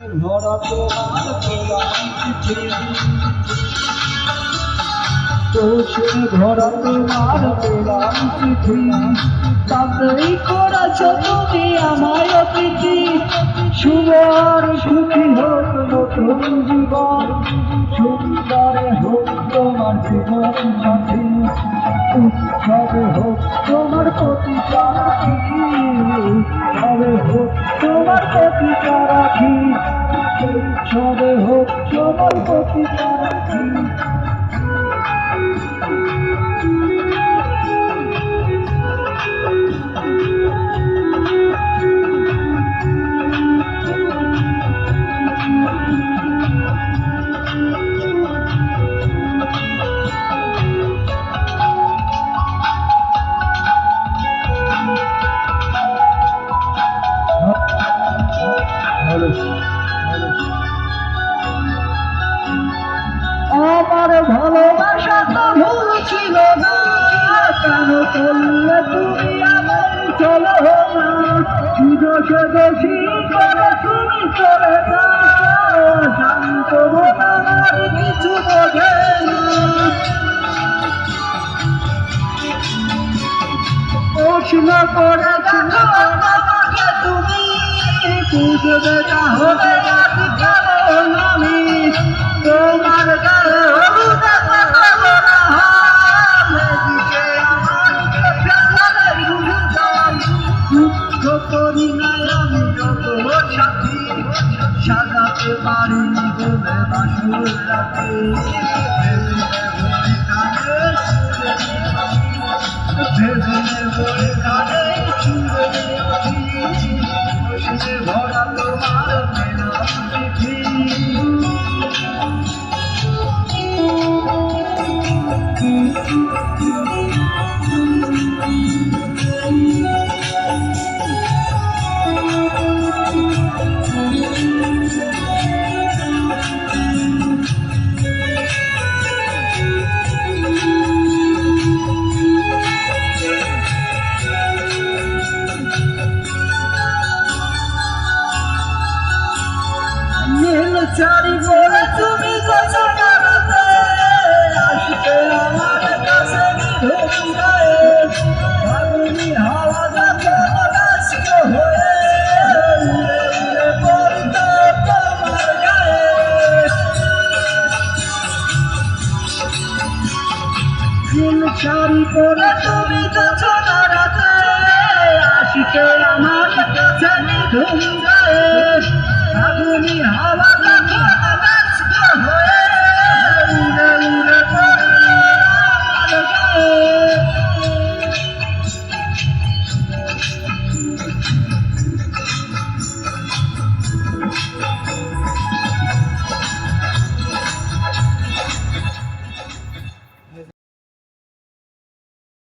ভরা তোমার গোলাম চিঠি তোষে ভরা তোমার গোলাম চিঠি তাতেই করেছ তুমি আমায় অতিথি শুভ আর সুখী হোক নতুন জীবন সুন্দরে হোক তোমার জীবন সাথী উৎসবে হোক তোমার প্রতিটা রাখি উৎসবে হোক তোমার প্রতিটা রাখি উৎসবে হোক তোমার প্রতিটা রাখি আমার ভালোবাসা তো ভুল ছিল না কেন করলে তুমি আমার চলো না দোষে দোষী করে তুমি চলে যাও শান্ত আমার কিছু বোঝে না প্রশ্ন করে দেখো আমাকে তুমি বুঝবে তাহলে আজ কেমন আমি তোমার গায়ে হলুদ পাবো না মেদিকে আমার চোখে ধরে ঘুমটাই দুঃখ করি না আমি যত সাথী সাজাতে পারি বলে বাসুর রাতে ভেবে বলে কানে চুড়ে ভরা তোমার মেলাম চিঠি চারি বলে তুমি যোজনাতে আসতে আমার কাছে নিধুম গায়ে ফাগুনি হাওয়া যাতে নাচিত হয়ে উড়ে উড়ে পড়ত তোমার গায়ে দিন চারি বলে তুমি যোজনাতে আসতে আমার কাছে নিধুম গায়ে ফাগুনি হাওয়া